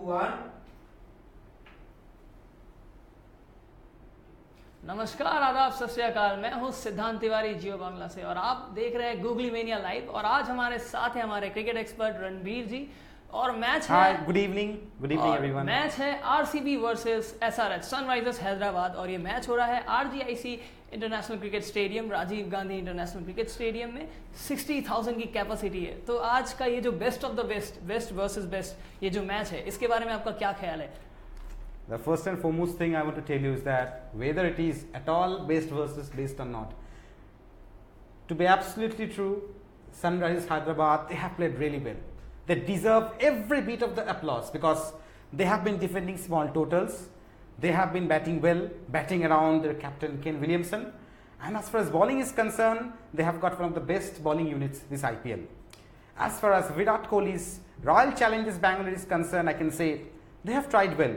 1. नमस्कार, आदाब, सत श्री अकाल। मैं हूं सिद्धांत तिवारी जियो बांग्ला से और आप देख रहे हैं गूगली मेनिया लाइव। और आज हमारे साथ हैं हमारे क्रिकेट एक्सपर्ट रणबीर जी और मैच है। Hi, good evening everyone. Match है RCB versus SRH Sunrisers Hyderabad और ये मैच हो रहा है RGIC international cricket stadium, Rajiv Gandhi international cricket stadium में। 60,000 की कैपेसिटी है। तो आज का ये जो best of the best versus best ये जो मैच है, इसके बारे में आपका क्या ख्याल है? The first and foremost thing I want to tell you is that whether it is at all best versus best or not, to be absolutely true, Sunrisers Hyderabad, they have played really well. They deserve every bit of the applause because they have been defending small totals. They have been batting well, batting around their captain Ken Williamson. And as far as bowling is concerned, they have got one of the best bowling units this IPL. As far as Virat Kohli's Royal Challengers Bangalore is concerned, I can say they have tried well.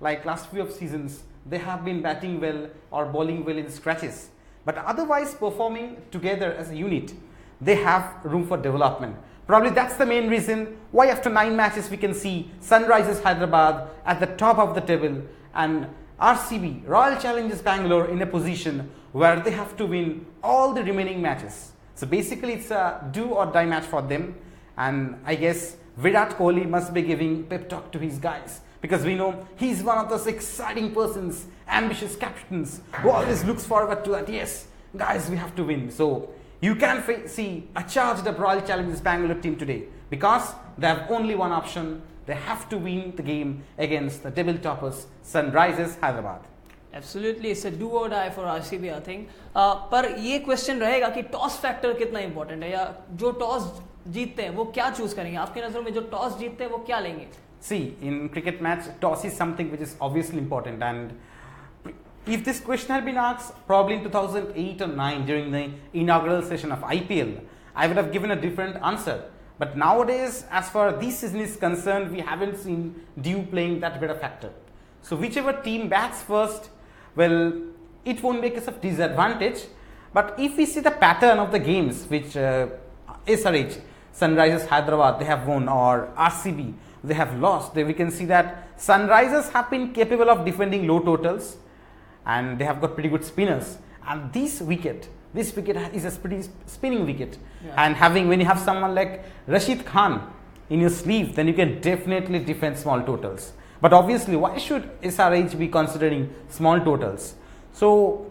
Like last few of seasons, they have been batting well or bowling well in scratches. But otherwise performing together as a unit, they have room for development. Probably that's the main reason why after 9 matches we can see Sunrisers Hyderabad at the top of the table and RCB, Royal Challengers Bangalore, in a position where they have to win all the remaining matches. So basically it's a do or die match for them. And I guess Virat Kohli must be giving pep talk to his guys. Because we know he's one of those exciting persons, ambitious captains who always looks forward to that. Yes, guys, we have to win. So you can see a charged up Royal Challengers Bangalore team today because they have only one option. They have to win the game against the table toppers, Sunrisers Hyderabad. Absolutely, it's a do or die for RCB, I think. पर ये question रहेगा कि toss factor कितना important है, या जो toss जीतते हैं वो क्या चूज करेंगे? आपकी नजरों में जो टॉस जीतते हैं वो क्या लेंगे? See, in cricket match, toss is something which is obviously important, and if this question had been asked probably in 2008 or 9 during the inaugural session of IPL, I would have given a different answer. But nowadays, as far as this season is concerned, we haven't seen dew playing that bit of factor. So whichever team bats first, well, it won't make us a disadvantage. But if we see the pattern of the games which SRH, Sunrisers Hyderabad, they have won, or RCB, they have lost, we can see that Sunrisers have been capable of defending low totals and they have got pretty good spinners. And this wicket is a pretty spinning wicket. Yeah. And when you have someone like Rashid Khan in your sleeve, then you can definitely defend small totals. But obviously, why should SRH be considering small totals? So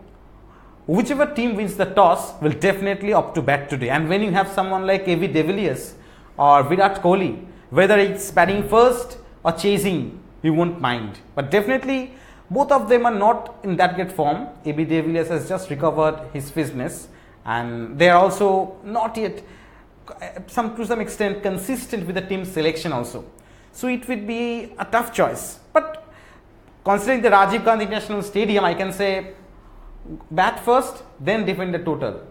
whichever team wins the toss will definitely opt to bat today. And when you have someone like A.B. de Villiers or Virat Kohli, whether it's batting first or chasing, you won't mind. But definitely, both of them are not in that great form. A.B. de Villiers has just recovered his fitness, and they are also not yet, to some extent, consistent with the team selection also. So it would be a tough choice. But considering the Rajiv Gandhi International Stadium, I can say bat first, then defend the total.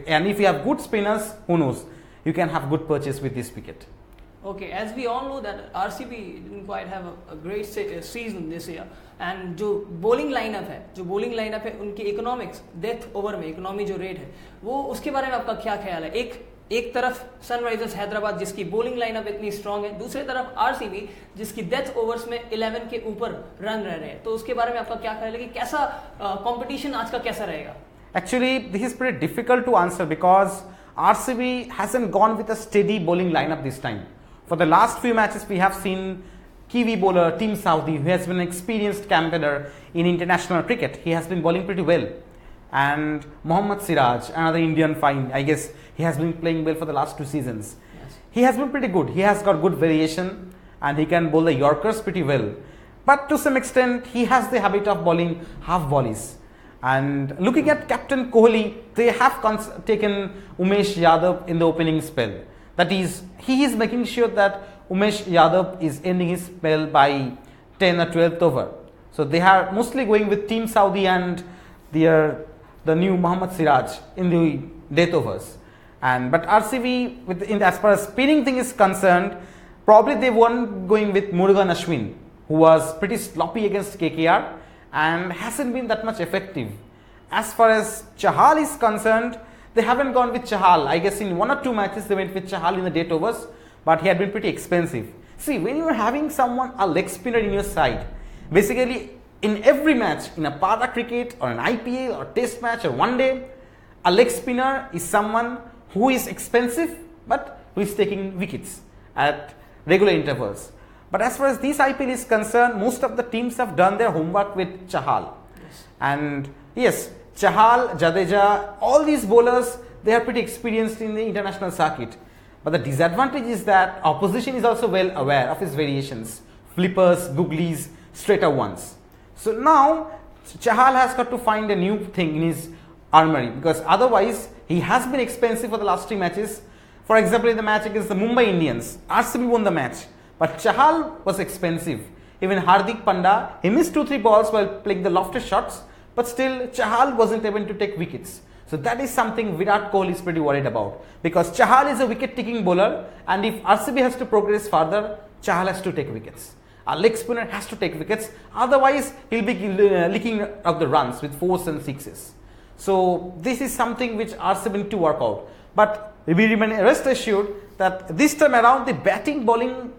And if you have good spinners, who knows, you can have good purchase with this wicket. Okay, as we all know that RCB didn't quite have a great season this year, and जो bowling lineup है उनकी economics, death over में economy जो rate है वो, उसके बारे में आपका क्या ख्याल है? एक तरफ सनराइजर्स हैदराबाद जिसकी बॉलिंग लाइनअप इतनी स्ट्रांग है, दूसरी तरफ आरसीबी जिसकी डेथ ओवर्स में 11 के ऊपर रन रह रहे हैं, तो उसके बारे में आपका क्या ख्याल है कि कैसा कंपटीशन आज का कैसा रहेगा? Actually, this is pretty difficult to answer because RCB hasn't gone with a steady bowling lineup this time. For the last few matches, we have seen Kiwi bowler Tim Southee, who has been an experienced campaigner in international cricket. He has been bowling pretty well. And Mohammad Siraj, another Indian find, I guess he has been playing well for the last 2 seasons. Yes. He has been pretty good. He has got good variation and he can bowl the Yorkers pretty well. But to some extent, he has the habit of bowling half volleys. And looking at Captain Kohli, they have taken Umesh Yadav in the opening spell. That is, he is making sure that Umesh Yadav is ending his spell by 10 or 12th over. So they are mostly going with Team Saudi and the new Mohammad Siraj in the death overs. But RCB, as far as spinning thing is concerned, probably they weren't going with Murugan Ashwin, who was pretty sloppy against KKR and hasn't been that much effective. As far as Chahal is concerned, they haven't gone with Chahal. I guess in 1 or 2 matches they went with Chahal in the death overs, but he had been pretty expensive. See, when you are having someone, a leg spinner in your side, basically in every match, in a para cricket or an IPL or test match or one day, a leg spinner is someone who is expensive but who is taking wickets at regular intervals. But as far as this IPL is concerned, most of the teams have done their homework with Chahal. Yes. And yes, Chahal, Jadeja, all these bowlers, they are pretty experienced in the international circuit. But the disadvantage is that opposition is also well aware of his variations, flippers, googlies, straighter ones. So now Chahal has got to find a new thing in his armory, because otherwise he has been expensive for the last 3 matches. For example, in the match against the Mumbai Indians, RCB won the match, but Chahal was expensive. Even Hardik Pandya, he missed 2-3 balls while playing the lofted shots, but still Chahal wasn't able to take wickets. So that is something Virat Kohli is pretty worried about, because Chahal is a wicket taking bowler, and if RCB has to progress further, Chahal has to take wickets. A leg spinner has to take wickets, otherwise he'll be leaking of the runs with 4s and 6s. So this is something which RCB need to work out. But we remain rest assured that this time around the batting bowling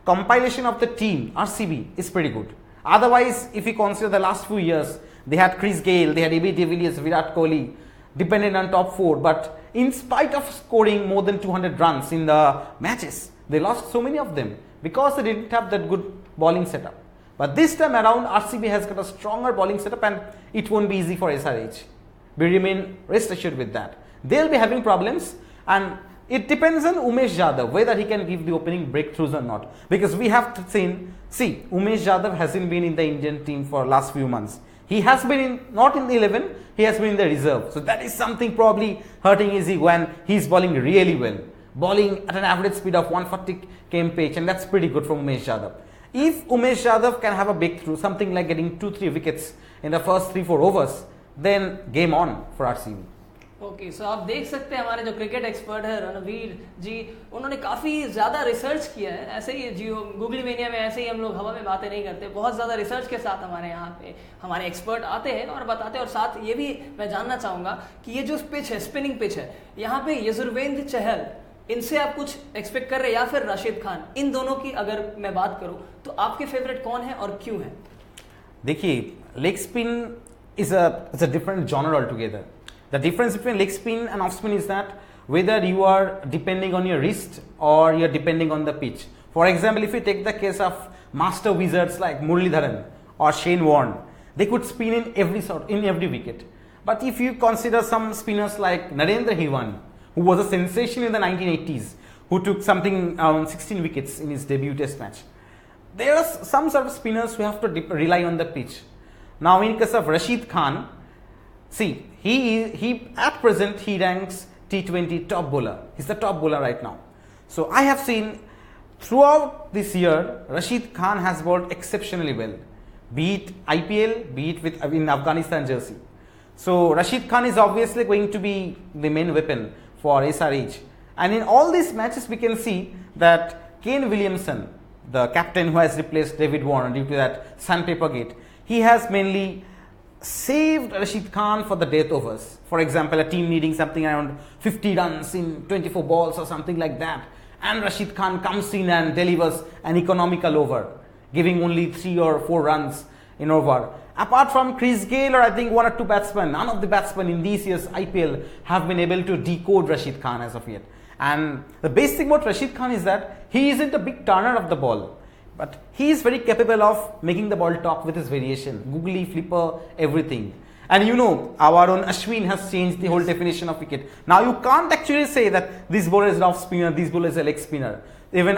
compilation of the team RCB is pretty good. Otherwise, if you consider the last few years, they had Chris Gayle, they had AB de Villiers, Virat Kohli, dependent on top 4. But in spite of scoring more than 200 runs in the matches, they lost so many of them because they didn't have that good bowling setup. But this time around, RCB has got a stronger bowling setup, and it won't be easy for SRH. We remain rest assured with that. They'll be having problems, and it depends on Umesh Yadav whether he can give the opening breakthroughs or not. Because we have seen, Umesh Yadav hasn't been in the Indian team for last few months. He has been not in the 11, he has been in the reserve. So that is something probably hurting his ego, and he's bowling really well. Bowling at an average speed of 140 kmph, and that's pretty good from Umesh Yadav. If Umesh Yadav can have a breakthrough, something like getting 2-3 wickets in the first 3-4 overs, then game on for RCB. Okay so आप देख सकते हैं हमारे जो cricket expert है रणवीर जी, उन्होंने काफ़ी ज़्यादा रिसर्च किया है. ऐसे ही जियो गूगली मेनिया में ऐसे ही हम लोग हवा में बातें नहीं करते, बहुत ज़्यादा रिसर्च के साथ हमारे यहाँ पे हमारे एक्सपर्ट आते हैं और बताते हैं. और साथ ये भी मैं जानना चाहूँगा कि ये जो पिच है, स्पिनिंग पिच है, यहाँ पे यजुर्वेंद्र चहल, इनसे आप कुछ एक्सपेक्ट कर रहे हैं या फिर राशिद खान? इन दोनों की अगर मैं बात करूँ तो आपके फेवरेट कौन है और क्यों है? देखिए, leg spin is a different genre altogether. The difference between leg spin and off spin is that whether you are depending on your wrist or you are depending on the pitch. For example, if you take the case of master wizards like Muralidharan or Shane Warne, they could spin in every wicket. But if you consider some spinners like Narendra Hiwan, who was a sensation in the 1980s, who took something around 16 wickets in his debut test match, there are some sort of spinners who have to rely on the pitch. Now, in case of Rashid Khan, see, he at present he ranks T20 top bowler. He's the top bowler right now. So I have seen throughout this year, Rashid Khan has bowled exceptionally well, be it IPL, be it in Afghanistan jersey. So Rashid Khan is obviously going to be the main weapon for SRH. And in all these matches, we can see that Kane Williamson, the captain who has replaced David Warner due to that sandpaper gate, he has mainly saved Rashid Khan for the death overs. For example, a team needing something around 50 runs in 24 balls or something like that, and Rashid Khan comes in and delivers an economical over, giving only 3 or 4 runs in over. Apart from Chris Gayle or I think 1 or 2 batsmen, none of the batsmen in this year's IPL have been able to decode Rashid Khan as of yet. And the best thing about Rashid Khan is that he isn't a big turner of the ball, but he is very capable of making the ball talk with his variation, googly, flipper, everything. And you know, our own Ashwin has changed the whole definition of wicket. Now you can't actually say that this bowler is an off spinner, this bowler is a leg spinner. Even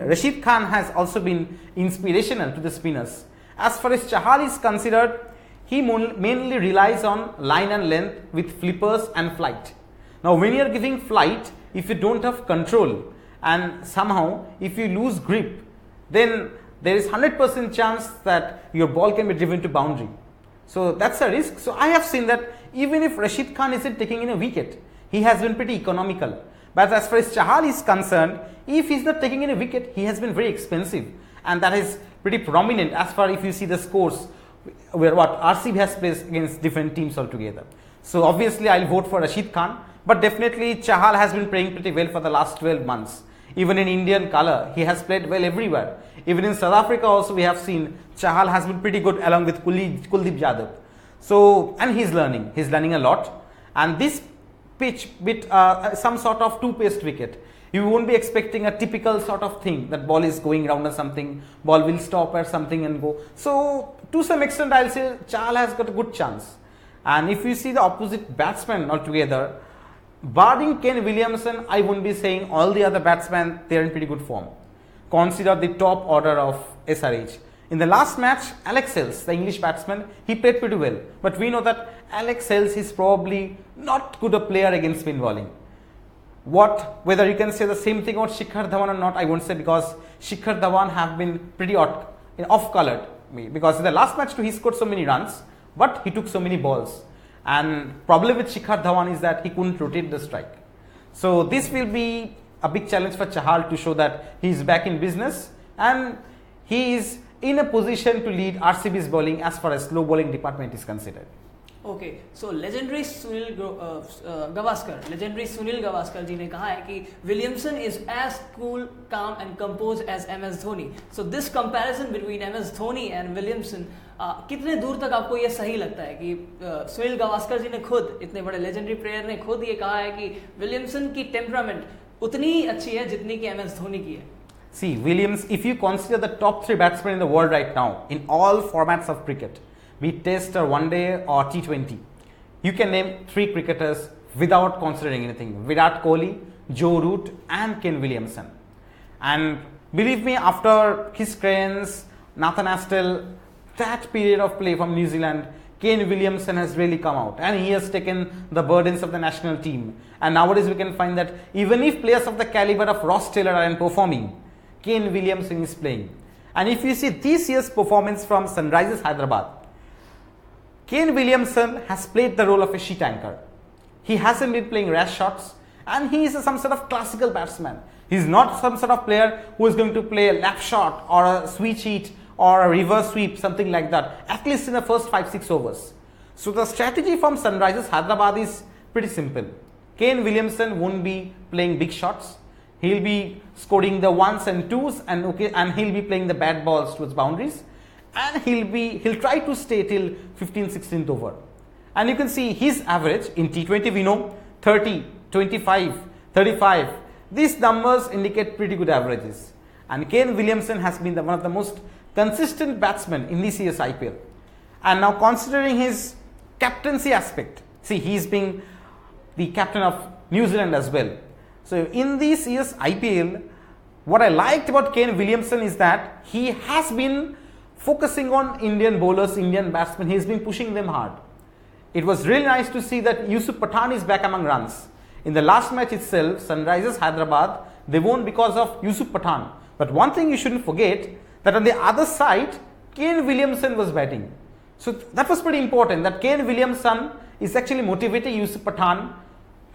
Rashid Khan has also been inspirational to the spinners. As far as Chahal is considered, he mainly relies on line and length with flippers and flight. Now when you are giving flight, if you don't have control and somehow if you lose grip, then there is 100% chance that your ball can be driven to boundary. So that's a risk. So I have seen that even if Rashid Khan isn't taking in a wicket, he has been pretty economical. But as far as Chahal is concerned, if he's not taking in a wicket, he has been very expensive. And that is pretty prominent as far if you see the scores where what RCB has placed against different teams altogether. So obviously I'll vote for Rashid Khan, but definitely Chahal has been playing pretty well for the last 12 months. even in Indian color. He has played well everywhere. Even in South Africa also we have seen Chahal has been pretty good along with Kuldeep Yadav. So, and he's learning a lot. And this pitch with some sort of two-paced wicket, you won't be expecting a typical sort of thing that ball is going round or something, ball will stop at something and go. So, to some extent I'll say Chahal has got a good chance. And if you see the opposite batsmen altogether, barring Kane Williamson, I won't be saying all the other batsmen, they are in pretty good form. Consider the top order of SRH. In the last match, Alex Hales, the English batsman, he played pretty well. But we know that Alex Hales is probably not good a player against spin bowling. Whether you can say the same thing about Shikhar Dhawan or not, I won't say, because Shikhar Dhawan have been pretty off-colored. Because in the last match too, he scored so many runs, but he took so many balls. And problem with Shikhar Dhawan is that he couldn't rotate the strike. So this will be a big challenge for Chahal to show that he is back in business and he is in a position to lead RCB's bowling as far as slow bowling department is considered. Okay, so legendary Sunil Gavaskar ji ने कहा है कि Williamson is as cool, calm and composed as MS Dhoni. So this comparison between MS Dhoni and Williamson, कितने दूर तक आपको ये सही लगता है कि सुनील गावस्कर जी ने खुद, इतने बड़े लेजेंडरी प्लेयर ने खुद ये कहा है कि विलियमसन की टेम्परामेंट उतनी ही अच्छी है जितनी कि MS धोनी की है? See, Williams, if you consider the top 3 batsmen in the world right now, in all formats of cricket, be it Test or One Day or T20, you can name 3 cricketers without considering anything. Virat Kohli, Joe Root and Kane Williamson. And believe me, after Chris Cranes, Nathan Astle, that period of play from New Zealand, Kane Williamson has really come out and he has taken the burdens of the national team. And nowadays we can find that even if players of the caliber of Ross Taylor are performing, Kane Williamson is playing. And if you see this year's performance from Sunrisers Hyderabad, Kane Williamson has played the role of a sheet anchor. He hasn't been playing rash shots and he is some sort of classical batsman. He is not some sort of player who is going to play a lap shot or a switch hit or a reverse sweep, something like that, at least in the first 5-6 overs. So the strategy from Sunrisers Hyderabad is pretty simple. Kane Williamson won't be playing big shots. He'll be scoring the 1s and 2s and he'll be playing the bad balls towards boundaries. And he'll try to stay till 15th, 16th over. And you can see his average in T20 we know 30, 25, 35. These numbers indicate pretty good averages. And Kane Williamson has been one of the most consistent batsmen in this year's IPL. And now considering his captaincy aspect, see, he's being the captain of New Zealand as well. So in this year's IPL, what I liked about Kane Williamson is that he has been focusing on Indian bowlers, Indian batsmen. He's been pushing them hard. It was really nice to see that Yusuf Pathan is back among runs. In the last match itself, Sunrisers Hyderabad, they won because of Yusuf Pathan. But one thing you shouldn't forget, that on the other side, Kane Williamson was batting. So that was pretty important, that Kane Williamson is actually motivating Yusuf Pathan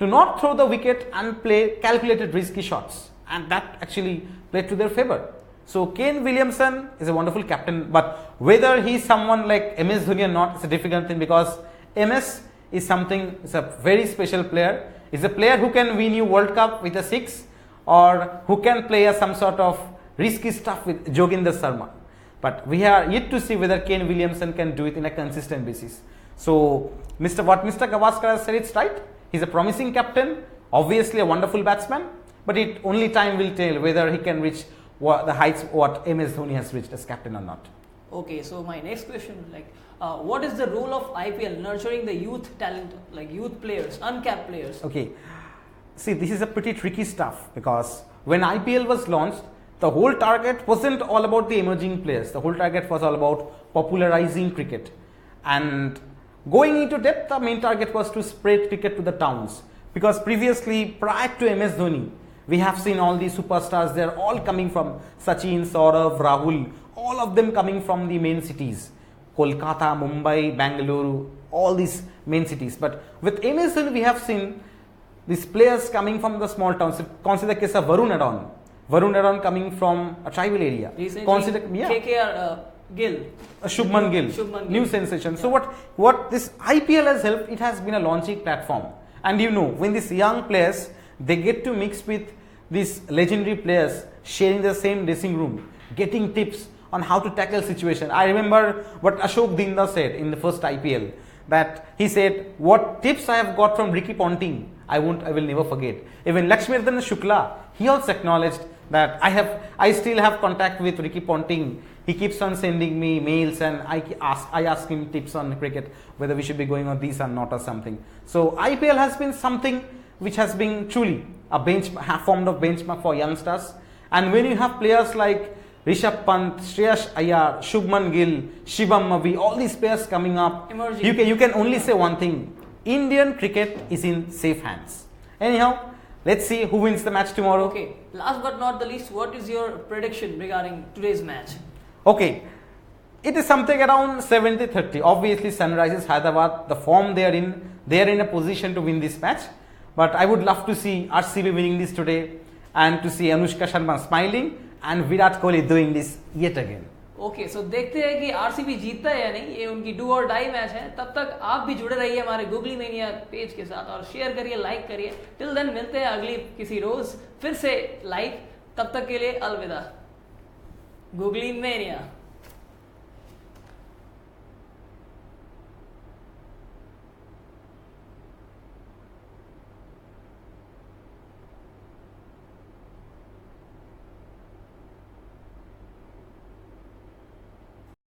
to not throw the wicket and play calculated risky shots. And that actually played to their favor. So Kane Williamson is a wonderful captain, but whether he's someone like MS Dhoni or not, it's a difficult thing, because MS is a very special player. He's a player who can win you World Cup with a 6 or who can play some sort of risky stuff with Joginder Sharma. But we are yet to see whether Kane Williamson can do it in a consistent basis. So what Mr. Gavaskar has said, it's right. He's a promising captain, obviously a wonderful batsman, but only time will tell whether he can reach the heights what MS Dhoni has reached as captain or not. Okay, so my next question, what is the role of IPL nurturing the youth talent, like youth players, uncapped players? Okay, see, this is a pretty tricky stuff, because when IPL was launched, the whole target wasn't all about the emerging players. The whole target was all about popularizing cricket. And going into depth, the main target was to spread cricket to the towns. Because previously, prior to MS Dhoni, we have seen all these superstars, they're all coming from Sachin, Saurav, Rahul, all of them coming from the main cities. Kolkata, Mumbai, Bangalore, all these main cities. But with MS Dhoni, we have seen these players coming from the small towns. Consider the case of Varun Aron coming from a tribal area. Consider KKR Gill. Shubman Gill. New sensation. Yeah. So what this IPL has helped, it has been a launching platform. And you know, when these young players, they get to mix with these legendary players sharing the same dressing room, getting tips on how to tackle situation. I remember what Ashok Dinda said in the first IPL, that he said, what tips I have got from Ricky Ponting, I will never forget. Even Lakshmivardhan Shukla, he also acknowledged that I still have contact with Ricky Ponting. He keeps on sending me mails, and I ask him tips on cricket, whether we should be going on these or not or something. So IPL has been something which has been truly a formed of benchmark for youngsters. And when you have players like Rishabh Pant, Shreyas Iyer, Shubman Gill, Shivam Mavi, all these players coming up, you can only say one thing: Indian cricket is in safe hands. Anyhow, let's see who wins the match tomorrow. Okay, last but not the least, what is your prediction regarding today's match? Okay, it is something around 70-30. Obviously, Sunrisers Hyderabad, the form they are in a position to win this match. But I would love to see RCB winning this today, and to see Anushka Sharma smiling and Virat Kohli doing this yet again. Okay so देखते हैं कि RCB जीतता है या नहीं, ये उनकी do और डाई मैच है। तब तक आप भी जुड़े रहिए हमारे गूगली मेनिया पेज के साथ और शेयर करिए, लाइक करिए। टिल देन मिलते हैं अगली किसी रोज फिर से लाइव। तब तक के लिए अलविदा। Googly mania.